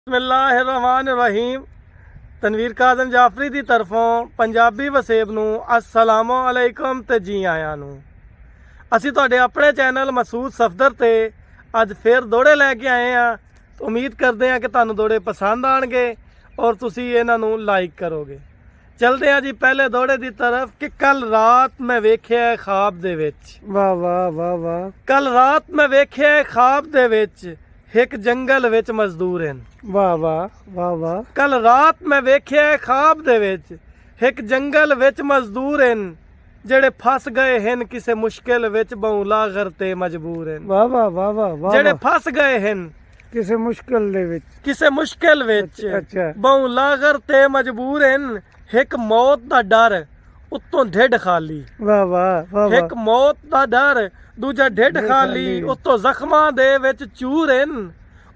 बिस्मिल्लाहिर्रहमानिर्रहीम। तनवीर काज़म जाफरी की तरफों पंजाबी वसेब नूं अस्सलामु अलैकुम ते जी आयां नूं। असीं तुहाडे अपने चैनल महसूद सफदर ते अज फिर दौड़े लैके आए हैं। तो उम्मीद करते हैं कि तुहानूं दौड़े पसंद आउणगे और तुसीं इन्हां नूं लाइक करोगे। चलते हैं जी पहले दौड़े की तरफ कि कल रात मैं वेख्या ख्वाब दे विच। वाह वाह वाह वाह। कल रात मैं वेख्या ख्वाब दे विच एक जंगल विच मजदूर हैं। वाह वाह वाह वाह। कल रात मैं वेख्या ख्वाब दे विच एक जंगल विच मजदूर हैं जेड़े फस गए हैं किसे मुश्किल विच बहु लागर ते मजबूर हैं। वाह वाह वाह वाह वाह। जेड़े फस गए हैं किसे मुश्किल दे विच किसे मुश्किल विच अच्छा। बहु लागर ते मजबूर हैं। एक मौत दा डर उत्तों ढिड खाली। वाह वाह वाह वाह। एक मौत दा डर दूजा ढिड खाली उत्तों जख्मां दे विच चूर हैं।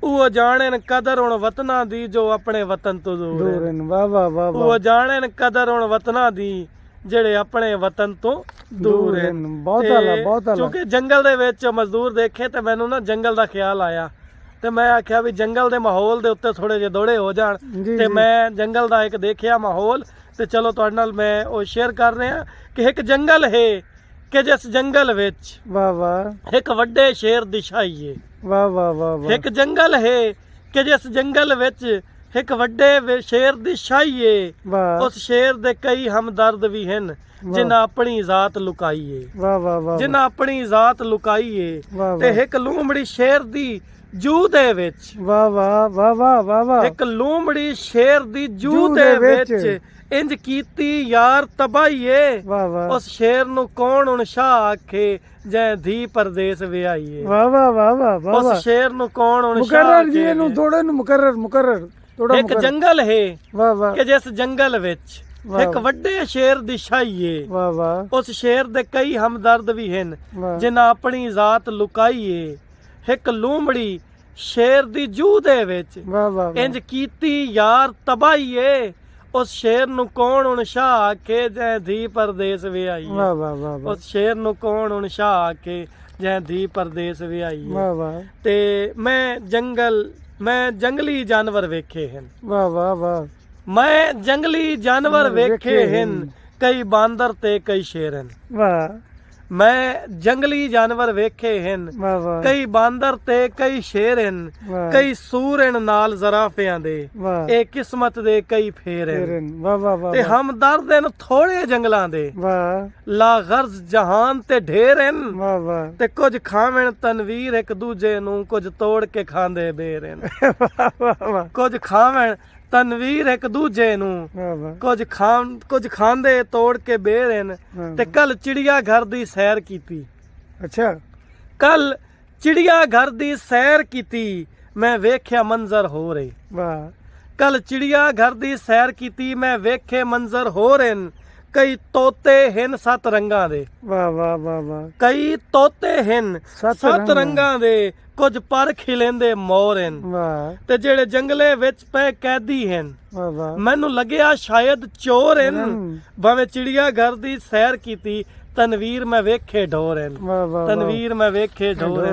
वो जाने कदर उन वतना दी जो अपने वतन तो दूर हैं। वाह वाह वाह वाह। वो जाने कदर उन वतना दी जेड़े अपने वतन तो दूर हैं। बहुत आला बहुत आला। क्योंकि जंगल दे विच मजदूर देखे ते मैनू ना जंगल दा ख्याल आया ते मैं आख्या भी जंगल दे माहौल दे उत्ते थोड़े जे दौड़े हो जाण ते मैं जंगल दा एक देखिया माहौल ते चलो तुहाडे नाल मैं ओ शेयर कर रहा कि एक जंगल है कि जिस जंगल विच वाह वाह एक वड्डे शेर दी छाई है। वाह वाह वाह वाह। एक जंगल है कि जिस जंगल विच एक वड्डे शेर दी छाई है। वाह उस शेर दे कई हमदर्द भी हैं जिन्हां अपनी जात लुकाई है। वाह वाह वाह। जिन्हां अपनी जात लुकाई है वाह ते एक लूमड़ी शेर दी जू दे विच। वाह वाह वाह वाह वाह वाह। एक लूमड़ी शेर दी जू दे विच इंज कीती यार तबाही है। वाह वाह। उस शेर नु कौन उन शाह आखे जै धी परदेस विआई है। वाह वाह वाह वाह वाह। उस शेर नु कौन उन शाह मुकर्रर जी आखे नु दौड़े नु मुकर्रर मुकर्रर थोड़ा एक जंगल है वाह वाह कि जिस जंगल विच एक वड्डे शेर दी छाई है। वाह वाह। उस शेर दे कई हमदर्द भी हैं वाह। जिन्हां अपनी जात लुकाई है। एक लूमड़ी शेर दी जू दे विच वाह वाह। इंज कीती यार तबाही है। उस शेर नु कौन उन शाह आखे जै धी परदेस विआई है। वाह वाह वाह वाह। उस शेर नु कौन उन शाह आखे जै धी परदेस विआई है। वाह वाह। ते मैं जंगली जानवर वेखे हैं। वाह वाह वाह। मैं जंगली जानवर वेखे हैं कई बांदर ते कई शेर हैं। वाह। मैं जंगली जानवर वेखे हैं वाह वाह। कई बांदर ते कई शेर हैं। वाह। कई सूर हैं नाल जराफियां दे वाह। ए किस्मत दे कई फेर हैं। वाह वाह वाह। ते हमदर्द हैं थोड़े जंगलां दे वाह। ला गर्ज जहान ते ढेर हैं। वाह वाह। ते कुछ खावें तनवीर एक दूजे नू कुछ तोड़ के खांदे बेर हैं। वाह वाह वाह। कुछ खावें तनवीर एक दूजे नू वाह वाह। कुछ खांदे तोड़ के बेर हैं। ते कल चिड़िया घर दी सैर कीती। अच्छा। कल चिड़िया घर दी सैर कीती मैं वेख्या मंजर हो रही। वाह। कल चिड़िया घर दी सैर कीती मैं वेखे मंजर हो रहे। कई तोते हैं 7 रंगां दे। वाह वाह वाह वाह। कई तोते हैं 7 7 रंगां दे कुछ पर खिलेंदे मोर हैं। वाह। ते जेड़े जंगले विच पे कैदी हैं वाह वाह। मैनू लग्या शायद चोर हैं। भावें चिड़िया घर दी सैर कीती तनवीर मैं वेखे ढोर हैं। वाह वाह। तनवीर मैं वेखे ढोर हैं।